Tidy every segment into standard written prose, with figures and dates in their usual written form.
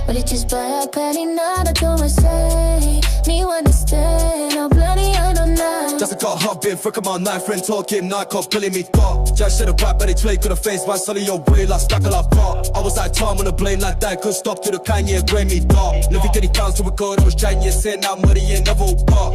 But it just black penny nada to my say. Me understand, oh bloody I don't know. Just got hot beer, frick my knife, friend talking, night cop, pulling me got. Just should have rap, but they trade could have faced my son of your way, like stack a lot pot. I was like Tom on a blame like that, could stop to the Kanye, grade me dark. Never get it down to record, I was trying, yeah, send out money and never pop.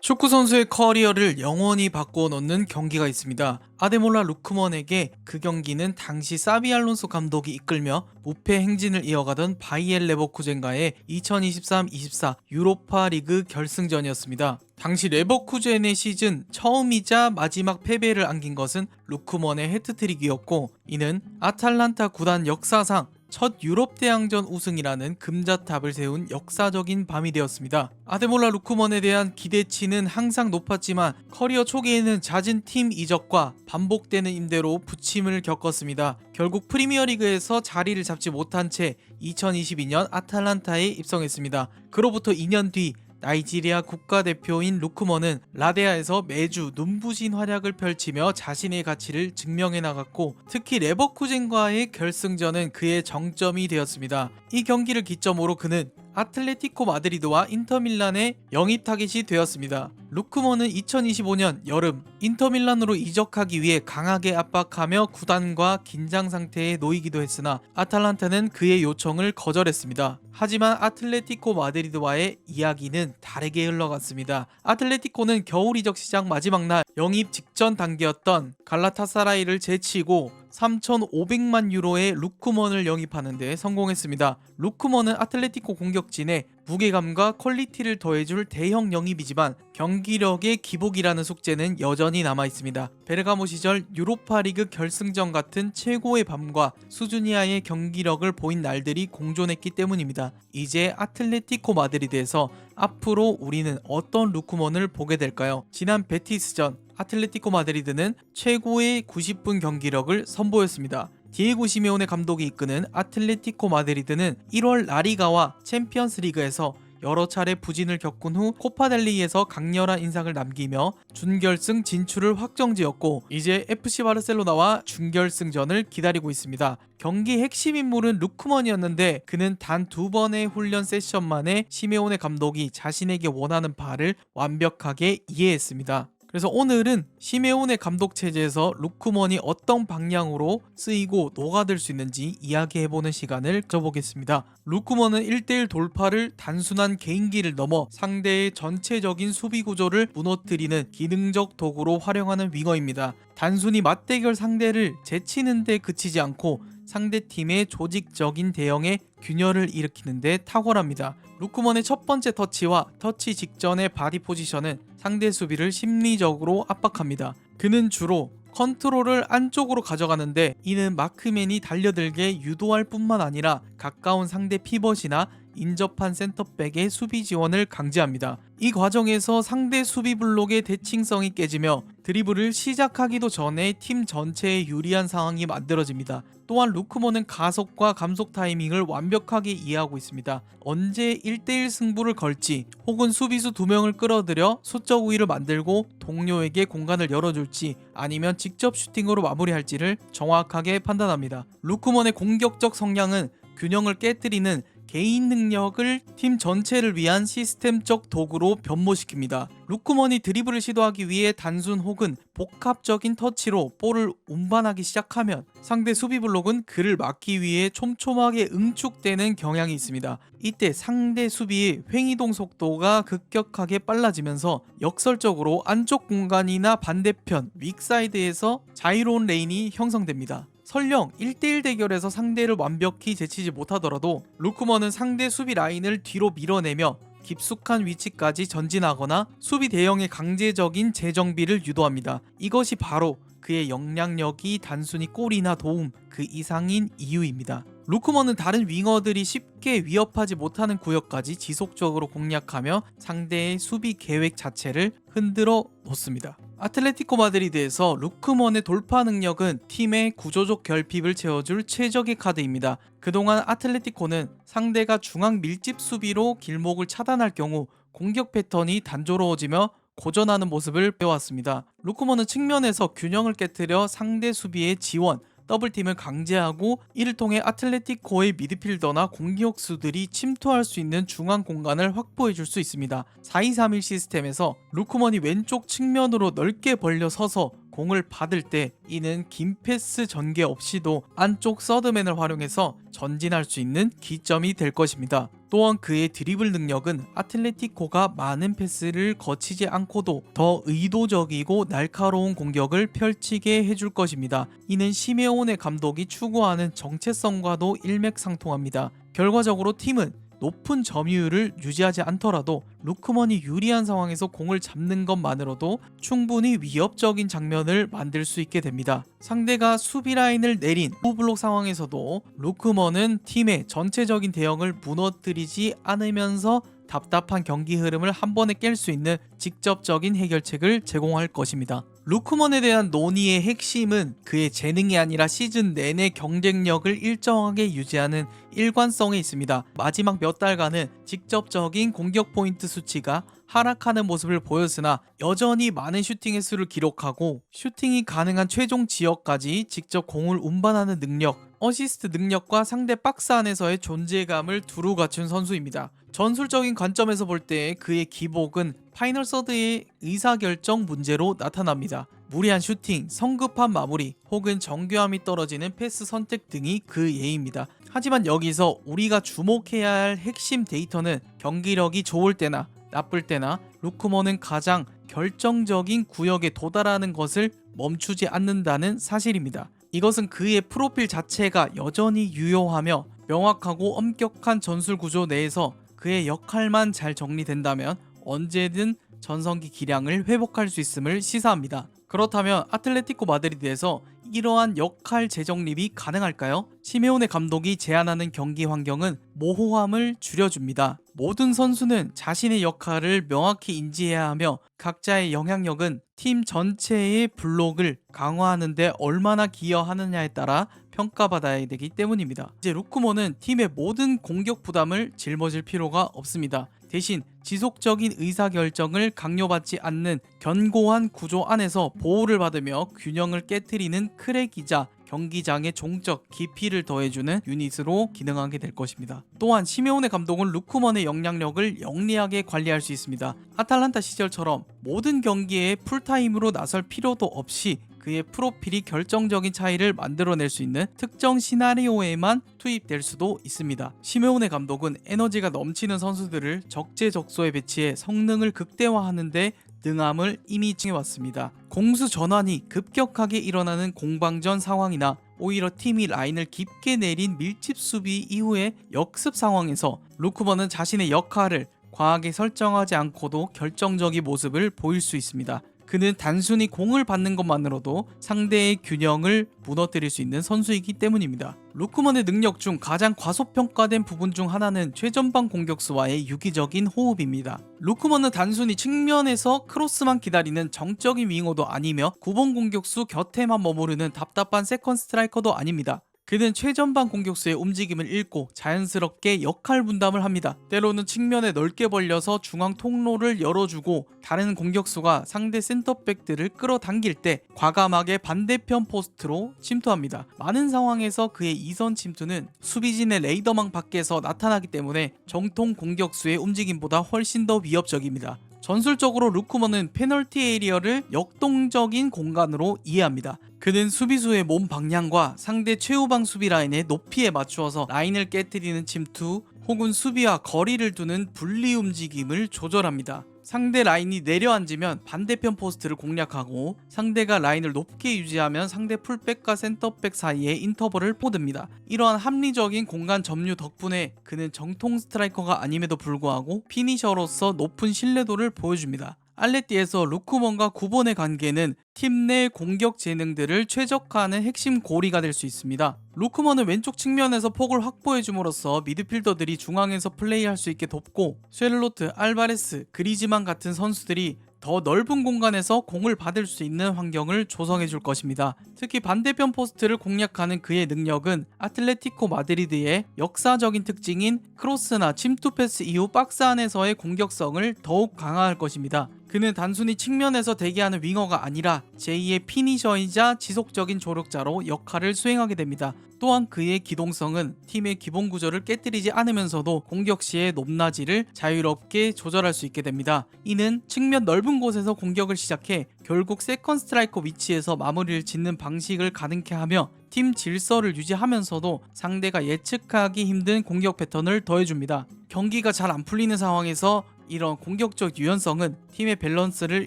축구선수의 커리어를 영원히 바꿔놓는 경기가 있습니다. 아데몰라 루크먼에게 그 경기는 당시 사비 알론소 감독이 이끌며 무패 행진을 이어가던 바이엘 레버쿠젠과의 2023-24 유로파 리그 결승전이었습니다. 당시 레버쿠젠의 시즌 처음이자 마지막 패배를 안긴 것은 루크먼의 해트트릭이었고, 이는 아탈란타 구단 역사상 첫 유럽 대항전 우승이라는 금자탑을 세운 역사적인 밤이 되었습니다. 아데몰라 루크먼에 대한 기대치는 항상 높았지만 커리어 초기에는 잦은 팀 이적과 반복되는 임대로 부침을 겪었습니다. 결국 프리미어리그에서 자리를 잡지 못한 채 2022년 아탈란타에 입성했습니다. 그로부터 2년 뒤 나이지리아 국가대표인 루크먼은 라데아에서 매주 눈부신 활약을 펼치며 자신의 가치를 증명해 나갔고, 특히 레버쿠젠과의 결승전은 그의 정점이 되었습니다. 이 경기를 기점으로 그는 아틀레티코 마드리드와 인터밀란의 영입 타깃이 되었습니다. 루크먼은 2025년 여름 인터밀란으로 이적하기 위해 강하게 압박하며 구단과 긴장 상태에 놓이기도 했으나 아탈란타는 그의 요청을 거절했습니다. 하지만 아틀레티코 마드리드와의 이야기는 다르게 흘러갔습니다. 아틀레티코는 겨울 이적 시장 마지막 날 영입 직전 단계였던 갈라타사라이를 제치고 3,500만 유로의 루크먼을 영입하는 데 성공했습니다. 루크먼은 아틀레티코 공격진에 무게감과 퀄리티를 더해줄 대형 영입이지만 경기력의 기복이라는 숙제는 여전히 남아있습니다. 베르가모 시절 유로파리그 결승전 같은 최고의 밤과 수준 이하의 경기력을 보인 날들이 공존했기 때문입니다. 이제 아틀레티코 마드리드에서 앞으로 우리는 어떤 루크먼을 보게 될까요? 지난 베티스전 아틀레티코 마드리드는 최고의 90분 경기력을 선보였습니다. 디에고 시메오네 감독이 이끄는 아틀레티코 마드리드는 1월 라리가와 챔피언스 리그에서 여러 차례 부진을 겪은 후 코파델리에서 강렬한 인상을 남기며 준결승 진출을 확정지었고, 이제 FC 바르셀로나와 준결승전을 기다리고 있습니다. 경기 핵심 인물은 루크먼이었는데 그는 단 2번의 훈련 세션 만에 시메오네 감독이 자신에게 원하는 바를 완벽하게 이해했습니다. 그래서 오늘은 시메오네 감독 체제에서 루크먼이 어떤 방향으로 쓰이고 녹아들 수 있는지 이야기해보는 시간을 가져보겠습니다. 루크먼은 1대1 돌파를 단순한 개인기를 넘어 상대의 전체적인 수비 구조를 무너뜨리는 기능적 도구로 활용하는 윙어입니다. 단순히 맞대결 상대를 제치는 데 그치지 않고 상대팀의 조직적인 대형에 균열을 일으키는 데 탁월합니다. 루크먼의 첫 번째 터치와 터치 직전의 바디 포지션은 상대 수비를 심리적으로 압박합니다. 그는 주로 컨트롤을 안쪽으로 가져가는데 이는 마크맨이 달려들게 유도할 뿐만 아니라 가까운 상대 피벗이나 인접한 센터백의 수비 지원을 강제합니다. 이 과정에서 상대 수비 블록의 대칭성이 깨지며 드리블을 시작하기도 전에 팀 전체에 유리한 상황이 만들어집니다. 또한 루크먼은 가속과 감속 타이밍을 완벽하게 이해하고 있습니다. 언제 1대1 승부를 걸지 혹은 수비수 2명을 끌어들여 수적 우위를 만들고 동료에게 공간을 열어줄지 아니면 직접 슈팅으로 마무리할지를 정확하게 판단합니다. 루크먼의 공격적 성향은 균형을 깨뜨리는 개인 능력을 팀 전체를 위한 시스템적 도구로 변모시킵니다. 루크먼이 드리블을 시도하기 위해 단순 혹은 복합적인 터치로 볼을 운반하기 시작하면 상대 수비 블록은 그를 막기 위해 촘촘하게 응축되는 경향이 있습니다. 이때 상대 수비의 횡이동 속도가 급격하게 빨라지면서 역설적으로 안쪽 공간이나 반대편 윅사이드에서 자유로운 레인이 형성됩니다. 설령 1대1 대결에서 상대를 완벽히 제치지 못하더라도 루크먼은 상대 수비 라인을 뒤로 밀어내며 깊숙한 위치까지 전진하거나 수비 대형의 강제적인 재정비를 유도합니다. 이것이 바로 그의 영향력이 단순히 골이나 도움 그 이상인 이유입니다. 루크먼은 다른 윙어들이 쉽게 위협하지 못하는 구역까지 지속적으로 공략하며 상대의 수비 계획 자체를 흔들어 놓습니다. 아틀레티코 마드리드에서 루크먼의 돌파 능력은 팀의 구조적 결핍을 채워줄 최적의 카드입니다. 그동안 아틀레티코는 상대가 중앙 밀집 수비로 길목을 차단할 경우 공격 패턴이 단조로워지며 고전하는 모습을 배워왔습니다. 루크먼은 측면에서 균형을 깨뜨려 상대 수비의 지원, 더블팀을 강제하고 이를 통해 아틀레티코의 미드필더나 공격수들이 침투할 수 있는 중앙 공간을 확보해 줄 수 있습니다. 4-2-3-1 시스템에서 루크먼이 왼쪽 측면으로 넓게 벌려 서서 공을 받을 때 이는 긴 패스 전개 없이도 안쪽 서드맨을 활용해서 전진할 수 있는 기점이 될 것입니다. 또한 그의 드리블 능력은 아틀레티코가 많은 패스를 거치지 않고도 더 의도적이고 날카로운 공격을 펼치게 해줄 것입니다. 이는 시메오네 감독이 추구하는 정체성과도 일맥상통합니다. 결과적으로 팀은 높은 점유율을 유지하지 않더라도 루크먼이 유리한 상황에서 공을 잡는 것만으로도 충분히 위협적인 장면을 만들 수 있게 됩니다. 상대가 수비 라인을 내린 후블록 상황에서도 루크먼은 팀의 전체적인 대형을 무너뜨리지 않으면서 답답한 경기 흐름을 한 번에 깰 수 있는 직접적인 해결책을 제공할 것입니다. 루크먼에 대한 논의의 핵심은 그의 재능이 아니라 시즌 내내 경쟁력을 일정하게 유지하는 일관성에 있습니다. 마지막 몇 달간은 직접적인 공격 포인트 수치가 하락하는 모습을 보였으나 여전히 많은 슈팅 횟수를 기록하고 슈팅이 가능한 최종 지역까지 직접 공을 운반하는 능력, 어시스트 능력과 상대 박스 안에서의 존재감을 두루 갖춘 선수입니다. 전술적인 관점에서 볼 때 그의 기복은 파이널 서드의 의사결정 문제로 나타납니다. 무리한 슈팅, 성급한 마무리, 혹은 정교함이 떨어지는 패스 선택 등이 그 예입니다. 하지만 여기서 우리가 주목해야 할 핵심 데이터는 경기력이 좋을 때나 나쁠 때나 루크먼은 가장 결정적인 구역에 도달하는 것을 멈추지 않는다는 사실입니다. 이것은 그의 프로필 자체가 여전히 유효하며 명확하고 엄격한 전술 구조 내에서 그의 역할만 잘 정리된다면 언제든 전성기 기량을 회복할 수 있음을 시사합니다. 그렇다면 아틀레티코 마드리드에서 이러한 역할 재정립이 가능할까요? 시메오네 감독이 제안하는 경기 환경은 모호함을 줄여줍니다. 모든 선수는 자신의 역할을 명확히 인지해야 하며 각자의 영향력은 팀 전체의 블록을 강화하는 데 얼마나 기여하느냐에 따라 평가받아야 되기 때문입니다. 이제 루크먼은 팀의 모든 공격 부담을 짊어질 필요가 없습니다. 대신 지속적인 의사결정을 강요받지 않는 견고한 구조 안에서 보호를 받으며 균형을 깨트리는 크랙이자 경기장의 종적 깊이를 더해주는 유닛으로 기능하게 될 것입니다. 또한 시메오네 감독은 루크먼의 영향력을 영리하게 관리할 수 있습니다. 아탈란타 시절처럼 모든 경기에 풀타임으로 나설 필요도 없이 그의 프로필이 결정적인 차이를 만들어낼 수 있는 특정 시나리오에만 투입될 수도 있습니다. 시메오네 감독은 에너지가 넘치는 선수들을 적재적소에 배치해 성능을 극대화하는 데 능함을 이미 증해왔습니다. 공수 전환이 급격하게 일어나는 공방전 상황이나 오히려 팀이 라인을 깊게 내린 밀집 수비 이후의 역습 상황에서 루크먼은 자신의 역할을 과하게 설정하지 않고도 결정적인 모습을 보일 수 있습니다. 그는 단순히 공을 받는 것만으로도 상대의 균형을 무너뜨릴 수 있는 선수이기 때문입니다. 루크먼의 능력 중 가장 과소평가된 부분 중 하나는 최전방 공격수와의 유기적인 호흡입니다. 루크먼은 단순히 측면에서 크로스만 기다리는 정적인 윙어도 아니며 9번 공격수 곁에만 머무르는 답답한 세컨 스트라이커도 아닙니다. 그는 최전방 공격수의 움직임을 읽고 자연스럽게 역할 분담을 합니다. 때로는 측면에 넓게 벌려서 중앙 통로를 열어주고 다른 공격수가 상대 센터백들을 끌어당길 때 과감하게 반대편 포스트로 침투합니다. 많은 상황에서 그의 이선 침투는 수비진의 레이더망 밖에서 나타나기 때문에 정통 공격수의 움직임보다 훨씬 더 위협적입니다. 전술적으로 루크먼은 페널티 에리어를 역동적인 공간으로 이해합니다. 그는 수비수의 몸 방향과 상대 최후방 수비 라인의 높이에 맞추어서 라인을 깨트리는 침투 혹은 수비와 거리를 두는 분리 움직임을 조절합니다. 상대 라인이 내려앉으면 반대편 포스트를 공략하고 상대가 라인을 높게 유지하면 상대 풀백과 센터백 사이에 인터벌을 포듭니다. 이러한 합리적인 공간 점유 덕분에 그는 정통 스트라이커가 아님에도 불구하고 피니셔로서 높은 신뢰도를 보여줍니다. 알레티에서 루크먼과 9번의 관계는 팀 내 공격 재능들을 최적화하는 핵심 고리가 될 수 있습니다. 루크먼은 왼쪽 측면에서 폭을 확보해줌으로써 미드필더들이 중앙에서 플레이할 수 있게 돕고 쉘로트, 알바레스, 그리즈만 같은 선수들이 더 넓은 공간에서 공을 받을 수 있는 환경을 조성해 줄 것입니다. 특히 반대편 포스트를 공략하는 그의 능력은 아틀레티코 마드리드의 역사적인 특징인 크로스나 침투 패스 이후 박스 안에서의 공격성을 더욱 강화할 것입니다. 그는 단순히 측면에서 대기하는 윙어가 아니라 제2의 피니셔이자 지속적인 조력자로 역할을 수행하게 됩니다. 또한 그의 기동성은 팀의 기본 구조를 깨뜨리지 않으면서도 공격 시의 높낮이를 자유롭게 조절할 수 있게 됩니다. 이는 측면 넓은 곳에서 공격을 시작해 결국 세컨 스트라이커 위치에서 마무리를 짓는 방식을 가능케 하며 팀 질서를 유지하면서도 상대가 예측하기 힘든 공격 패턴을 더해줍니다. 경기가 잘 안 풀리는 상황에서 이런 공격적 유연성은 팀의 밸런스를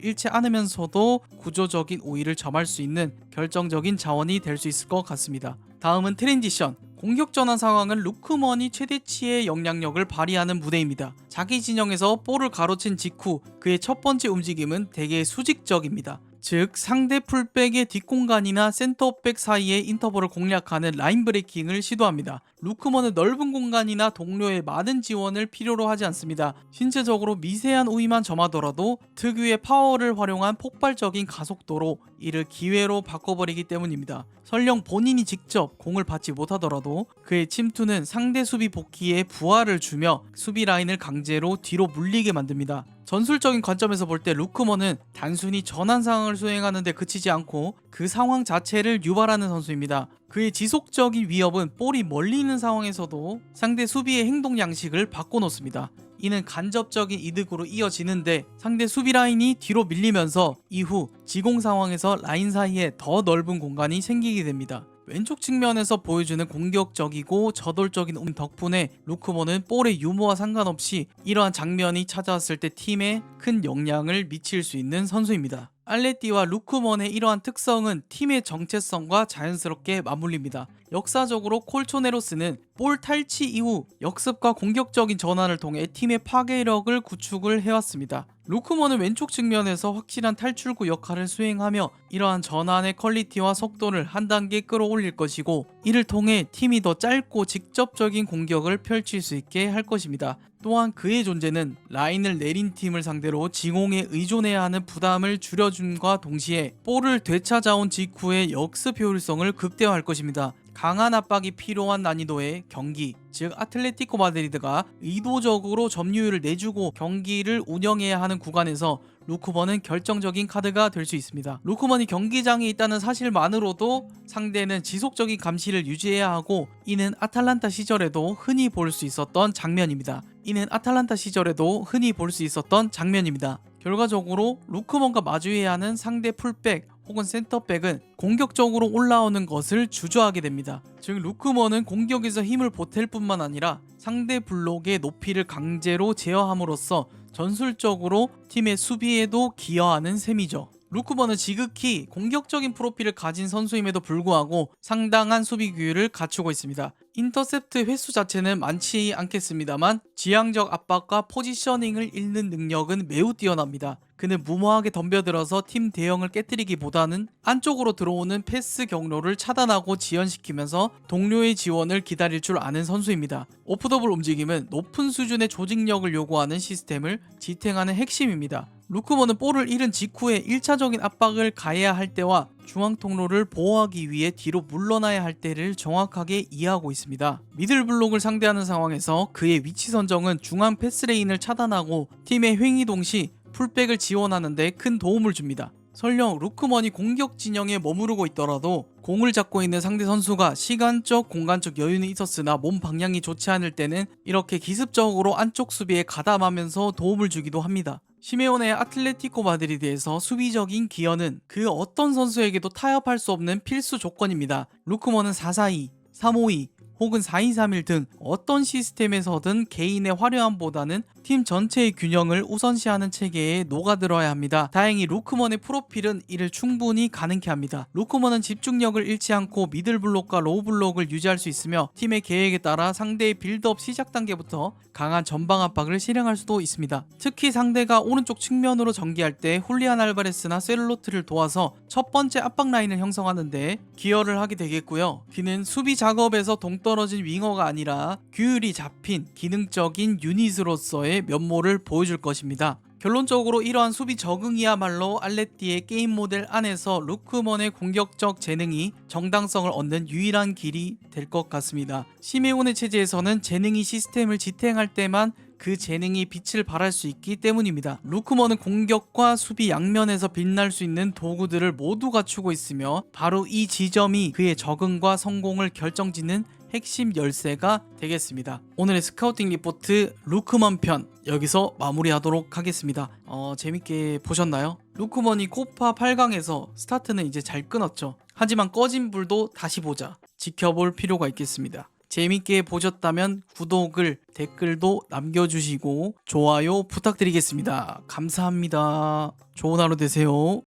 잃지 않으면서도 구조적인 우위를 점할 수 있는 결정적인 자원이 될 수 있을 것 같습니다. 다음은 트랜지션. 공격 전환 상황은 루크먼이 최대치의 영향력을 발휘하는 무대입니다. 자기 진영에서 볼을 가로챈 직후 그의 첫 번째 움직임은 대개 수직적입니다. 즉 상대 풀백의 뒷공간이나 센터백 사이의 인터벌을 공략하는 라인 브레이킹을 시도합니다. 루크먼은 넓은 공간이나 동료의 많은 지원을 필요로 하지 않습니다. 신체적으로 미세한 우위만 점하더라도 특유의 파워를 활용한 폭발적인 가속도로 이를 기회로 바꿔버리기 때문입니다. 설령 본인이 직접 공을 받지 못하더라도 그의 침투는 상대 수비 복귀에 부하를 주며 수비 라인을 강제로 뒤로 물리게 만듭니다. 전술적인 관점에서 볼 때 루크먼은 단순히 전환 상황을 수행하는 데 그치지 않고 그 상황 자체를 유발하는 선수입니다. 그의 지속적인 위협은 볼이 멀리 있는 상황에서도 상대 수비의 행동 양식을 바꿔놓습니다. 이는 간접적인 이득으로 이어지는데 상대 수비 라인이 뒤로 밀리면서 이후 지공 상황에서 라인 사이에 더 넓은 공간이 생기게 됩니다. 왼쪽 측면에서 보여주는 공격적이고 저돌적인 덕분에 루크먼은 볼의 유무와 상관없이 이러한 장면이 찾아왔을 때 팀에 큰 영향을 미칠 수 있는 선수입니다. 알레띠와 루크먼의 이러한 특성은 팀의 정체성과 자연스럽게 맞물립니다. 역사적으로 콜초네로스는 볼 탈취 이후 역습과 공격적인 전환을 통해 팀의 파괴력을 구축을 해왔습니다. 루크먼은 왼쪽 측면에서 확실한 탈출구 역할을 수행하며 이러한 전환의 퀄리티와 속도를 한 단계 끌어올릴 것이고 이를 통해 팀이 더 짧고 직접적인 공격을 펼칠 수 있게 할 것입니다. 또한 그의 존재는 라인을 내린 팀을 상대로 지공에 의존해야 하는 부담을 줄여줌과 동시에 볼을 되찾아온 직후의 역습 효율성을 극대화할 것입니다. 강한 압박이 필요한 난이도의 경기, 즉 아틀레티코 마드리드가 의도적으로 점유율을 내주고 경기를 운영해야 하는 구간에서 루크먼은 결정적인 카드가 될 수 있습니다. 루크먼이 경기장에 있다는 사실만으로도 상대는 지속적인 감시를 유지해야 하고 이는 아탈란타 시절에도 흔히 볼 수 있었던 장면입니다. 결과적으로 루크먼과 마주해야 하는 상대 풀백 혹은 센터백은 공격적으로 올라오는 것을 주저하게 됩니다. 즉 루크먼은 공격에서 힘을 보탤 뿐만 아니라 상대 블록의 높이를 강제로 제어함으로써 전술적으로 팀의 수비에도 기여하는 셈이죠. 루크먼은 지극히 공격적인 프로필을 가진 선수임에도 불구하고 상당한 수비 규율을 갖추고 있습니다. 인터셉트 횟수 자체는 많지 않겠습니다만 지향적 압박과 포지셔닝을 읽는 능력은 매우 뛰어납니다. 그는 무모하게 덤벼들어서 팀 대형을 깨뜨리기보다는 안쪽으로 들어오는 패스 경로를 차단하고 지연시키면서 동료의 지원을 기다릴 줄 아는 선수입니다. 오프더블 움직임은 높은 수준의 조직력을 요구하는 시스템을 지탱하는 핵심입니다. 루크먼은 볼을 잃은 직후에 1차적인 압박을 가해야 할 때와 중앙 통로를 보호하기 위해 뒤로 물러나야 할 때를 정확하게 이해하고 있습니다. 미들블록을 상대하는 상황에서 그의 위치 선정은 중앙 패스레인을 차단하고 팀의 횡이동 시 풀백을 지원하는 데 큰 도움을 줍니다. 설령 루크먼이 공격 진영에 머무르고 있더라도 공을 잡고 있는 상대 선수가 시간적 공간적 여유는 있었으나 몸 방향이 좋지 않을 때는 이렇게 기습적으로 안쪽 수비에 가담하면서 도움을 주기도 합니다. 시메오네의 아틀레티코 마드리드에서 수비적인 기여는 그 어떤 선수에게도 타협할 수 없는 필수 조건입니다. 루크먼은 4-4-2, 3-5-2 혹은 4-2-3-1 등 어떤 시스템에서든 개인의 화려함보다는 팀 전체의 균형을 우선시하는 체계에 녹아들어야 합니다. 다행히 루크먼의 프로필은 이를 충분히 가능케 합니다. 루크먼은 집중력을 잃지 않고 미들블록과 로우블록을 유지할 수 있으며 팀의 계획에 따라 상대의 빌드업 시작 단계부터 강한 전방 압박을 실행할 수도 있습니다. 특히 상대가 오른쪽 측면으로 전개할 때 훌리안 알바레스나 세를로트를 도와서 첫 번째 압박 라인을 형성하는 데 기여를 하게 되겠고요. 그는 수비 작업에서 동떨 떨어진 윙어가 아니라 규율이 잡힌 기능적인 유닛으로서의 면모를 보여줄 것입니다. 결론적으로 이러한 수비 적응이야말로 알레띠의 게임 모델 안에서 루크먼의 공격적 재능이 정당성을 얻는 유일한 길이 될 것 같습니다. 시메온의 체제에서는 재능이 시스템을 지탱할 때만 그 재능이 빛을 발할 수 있기 때문입니다. 루크먼은 공격과 수비 양면에서 빛날 수 있는 도구들을 모두 갖추고 있으며 바로 이 지점이 그의 적응과 성공을 결정짓는 핵심 열쇠가 되겠습니다. 오늘의 스카우팅 리포트 루크먼 편 여기서 마무리하도록 하겠습니다. 재밌게 보셨나요? 루크먼이 코파 8강에서 스타트는 이제 잘 끊었죠. 하지만 꺼진 불도 다시 보자. 지켜볼 필요가 있겠습니다. 재밌게 보셨다면 구독을, 댓글도 남겨주시고 좋아요 부탁드리겠습니다. 감사합니다. 좋은 하루 되세요.